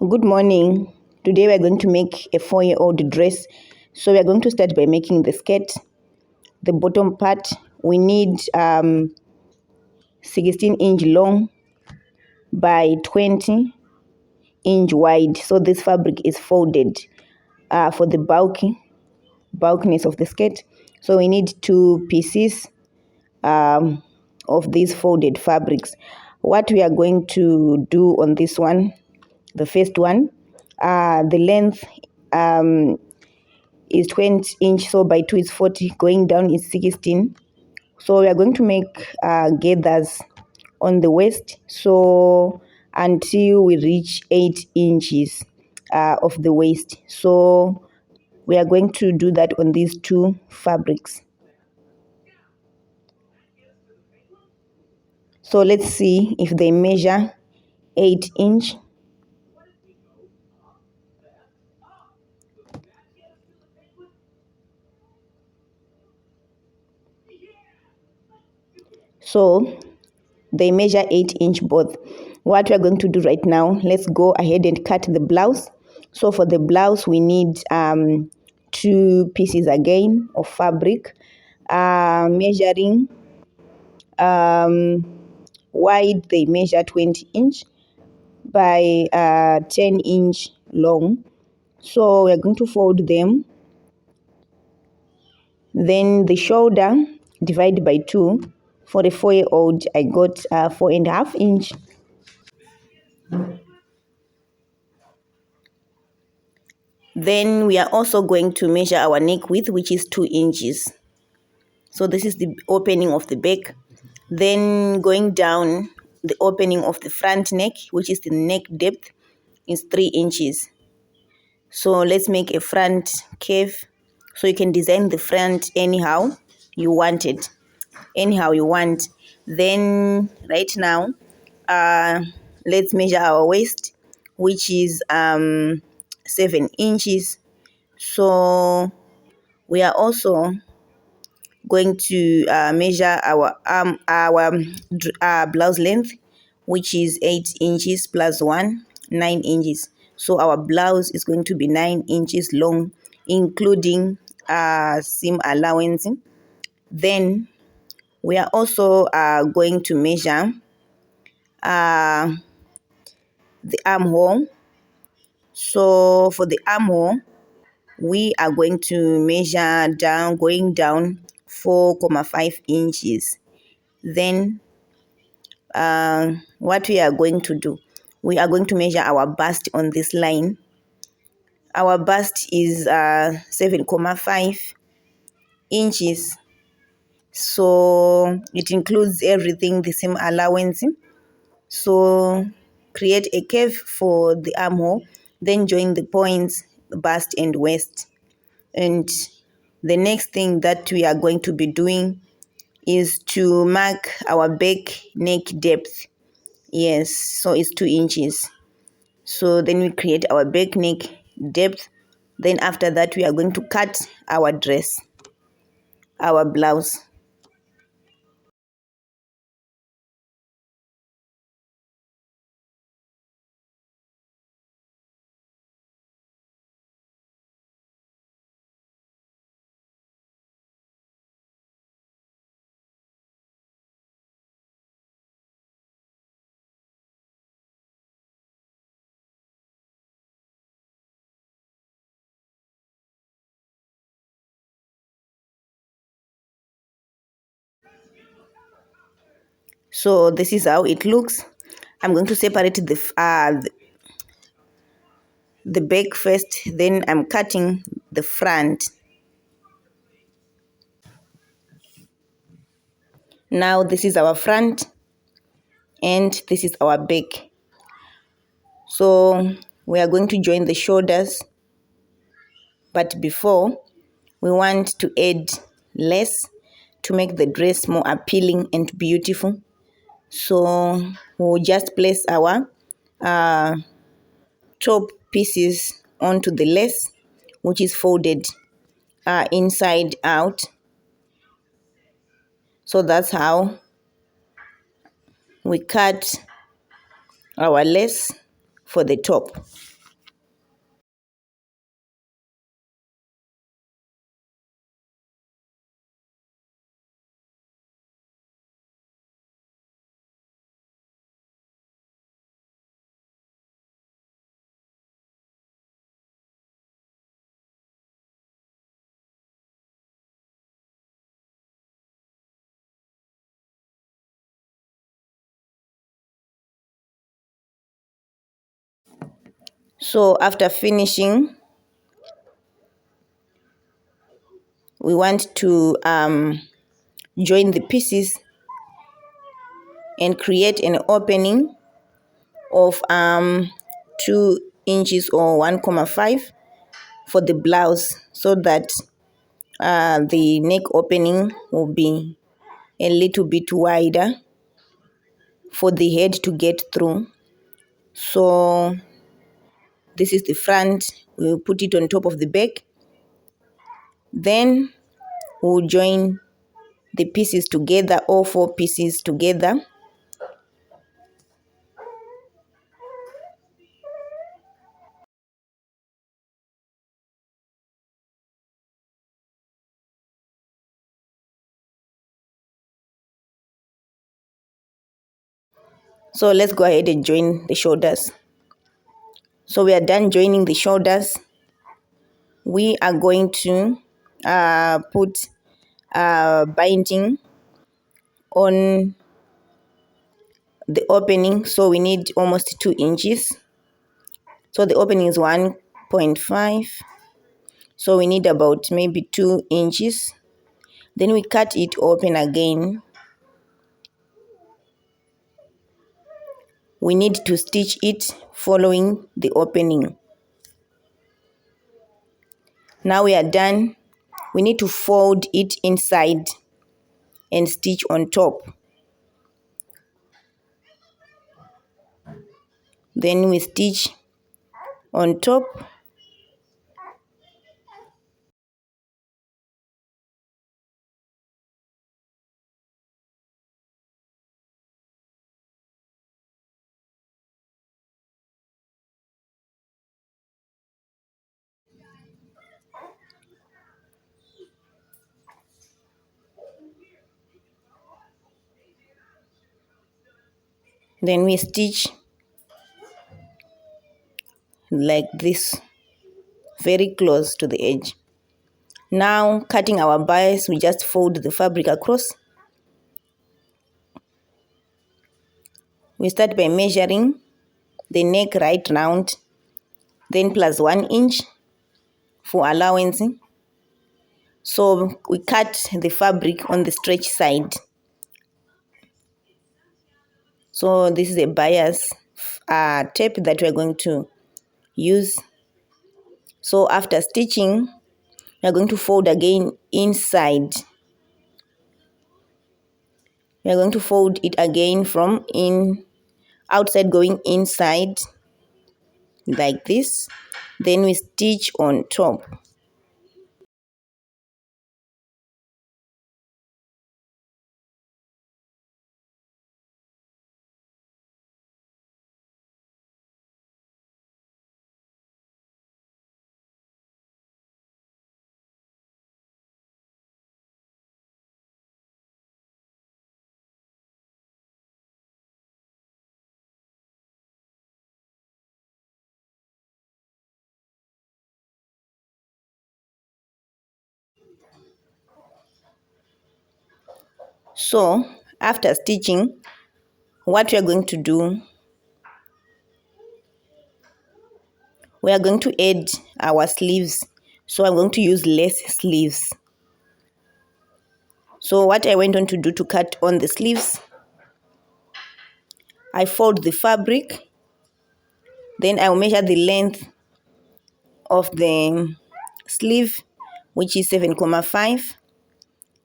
Good morning. Today we are going to make a 4-year-old dress. So we are going to start by making the skirt. The bottom part, we need 16 inch long by 20 inch wide. So this fabric is folded for the bulkiness of the skirt. So we need 2 pieces of these folded fabrics. What we are going to do on this one, the first one, the length is 20 inch, so by 2 is 40, going down is 16. So we are going to make gathers on the waist, so until we reach 8 inches of the waist. So we are going to do that on these 2 fabrics. So let's see if they measure 8 inch. So they measure 8 inch both. What we are going to do right now, let's go ahead and cut the blouse. So for the blouse, we need 2 pieces again of fabric, measuring wide. They measure 20 inch by 10 inch long. So we're going to fold them. Then the shoulder, divide by 2. For the 4-year-old, I got 4.5 inch. Then we are also going to measure our neck width, which is 2 inches. So this is the opening of the back. Then going down, the opening of the front neck, which is the neck depth, is 3 inches. So let's make a front curve. So you can design the front anyhow you want it. Anyhow you want. Then right now, let's measure our waist, which is 7 inches. So we are also going to measure our blouse length, which is 8 inches plus 1, 9 inches. So our blouse is going to be 9 inches long, including seam allowance. Then we are also going to measure the armhole. So for the armhole, we are going to measure going down 4.5 inches. Then what we are going to do, we are going to measure our bust on this line. Our bust is 7.5 inches. So it includes everything, the same allowance. So create a curve for the armhole, then join the points, bust and waist. And the next thing that we are going to be doing is to mark our back neck depth. Yes, so it's 2 inches. So then we create our back neck depth. Then after that, we are going to cut our dress, our blouse. So this is how it looks. I'm going to separate the back first, then I'm cutting the front. Now this is our front and this is our back. So we are going to join the shoulders, but before, we want to add lace to make the dress more appealing and beautiful. So we'll just place our top pieces onto the lace, which is folded inside out. So that's how we cut our lace for the top. So after finishing, we want to join the pieces and create an opening of 2 inches or 1.5 for the blouse, so that the neck opening will be a little bit wider for the head to get through. So this is the front. We'll put it on top of the back. Then we'll join the pieces together, all 4 pieces together. So let's go ahead and join the shoulders. So we are done joining the shoulders. We are going to put binding on the opening. So we need almost 2 inches. So the opening is 1.5. So we need about maybe 2 inches. Then we cut it open again. We need to stitch it following the opening. Now we are done. We need to fold it inside and stitch on top. Then we stitch on top. Then we stitch like this, very close to the edge. Now cutting our bias, we just fold the fabric across. We start by measuring the neck right round, then plus 1 inch for allowance. So we cut the fabric on the stretch side. So this is a bias tape that we're going to use. So after stitching, we're going to fold again inside. We're going to fold it again from outside going inside like this. Then we stitch on top. So after stitching, what we are going to do, we are going to add our sleeves. So I'm going to use less sleeves. So what I went on to do to cut on the sleeves, I fold the fabric, then I'll measure the length of the sleeve, which is 7.5.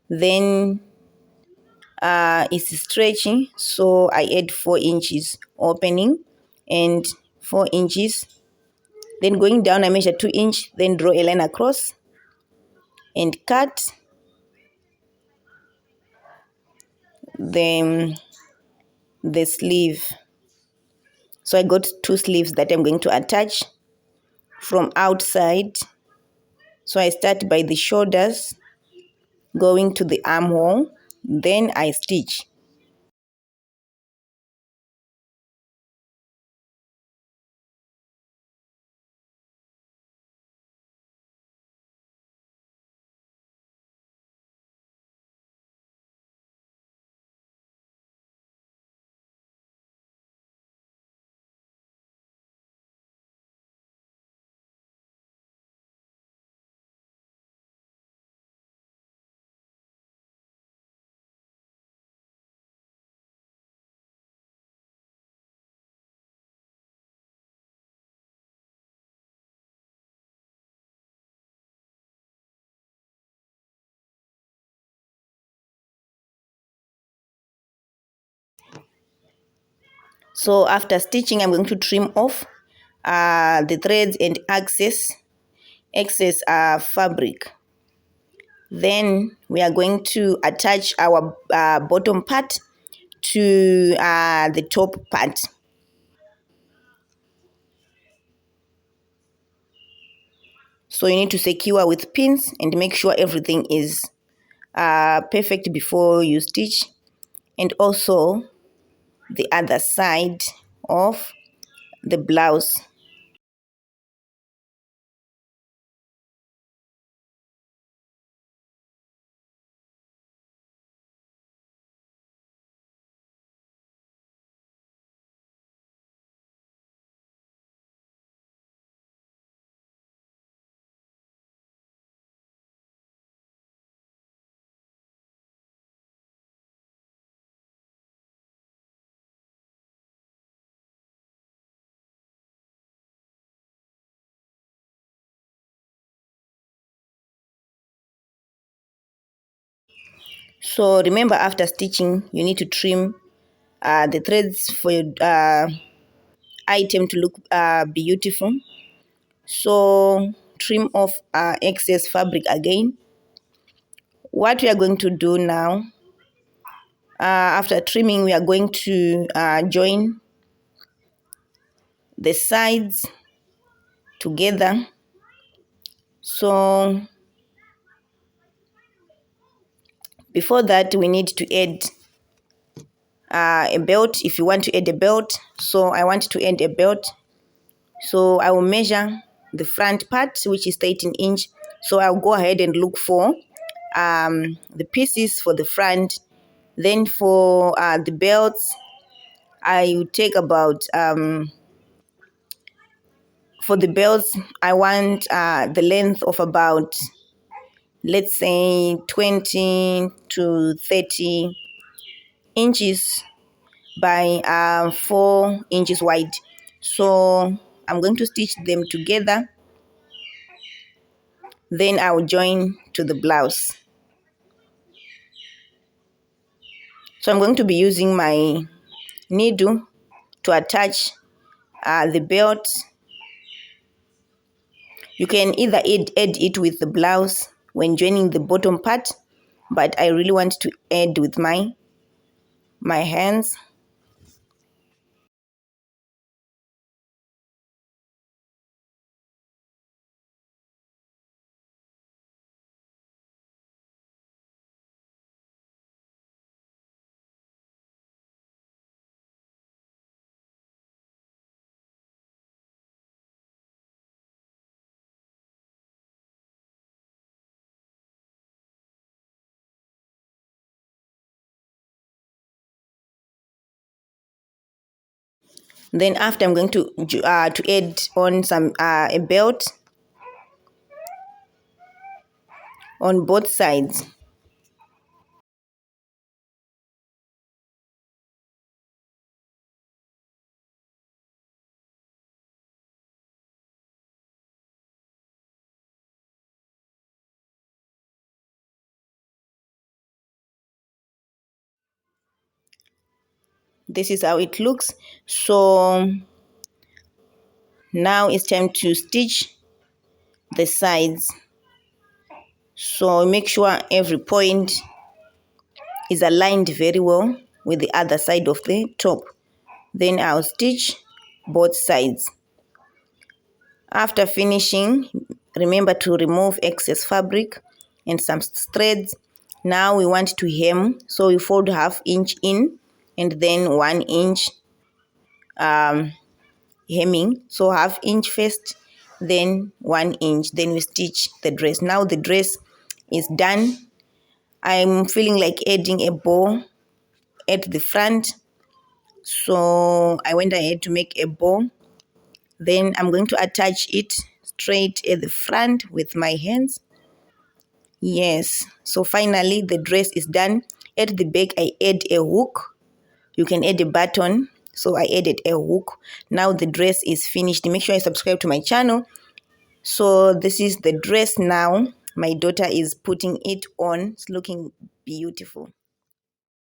Then it's stretching, so I add 4 inches opening and 4 inches. Then going down, I measure 2 inch, then draw a line across and cut the sleeve. So I got 2 sleeves that I'm going to attach from outside. So I start by the shoulders, going to the armhole, then I stitch. So after stitching, I'm going to trim off the threads and excess fabric. Then we are going to attach our bottom part to the top part. So you need to secure with pins and make sure everything is perfect before you stitch. And also the other side of the blouse. So remember, after stitching, you need to trim the threads for your item to look beautiful. So trim off excess fabric again. What we are going to do now, after trimming, we are going to join the sides together. So before that, we need to add a belt if you want to add a belt. So I want to add a belt. So I will measure the front part, which is 13 inch. So I'll go ahead and look for the pieces for the front. Then for the belts, I will take about, for the belts, I want the length of about, let's say 20 to 30 inches by 4 inches wide. So I'm going to stitch them together. Then I will join to the blouse. So I'm going to be using my needle to attach the belt. You can either add it with the blouse when joining the bottom part, but I really want to add with my hands. Then after, I'm going to add on some a belt on both sides. This is how it looks. So now it's time to stitch the sides. So make sure every point is aligned very well with the other side of the top. Then I'll stitch both sides. After finishing, remember to remove excess fabric and some threads. Now we want to hem, so we fold ½ inch in and then 1 inch hemming. So ½ inch first, then 1 inch, then we stitch the dress. Now the dress is done. I'm feeling like adding a bow at the front, so I went ahead to make a bow. Then I'm going to attach it straight at the front with my hands. Yes, so finally the dress is done. At the back, I add a hook. You can add a button. So I added a hook. Now the dress is finished. Make sure you subscribe to my channel. So this is the dress now. My daughter is putting it on. It's looking beautiful.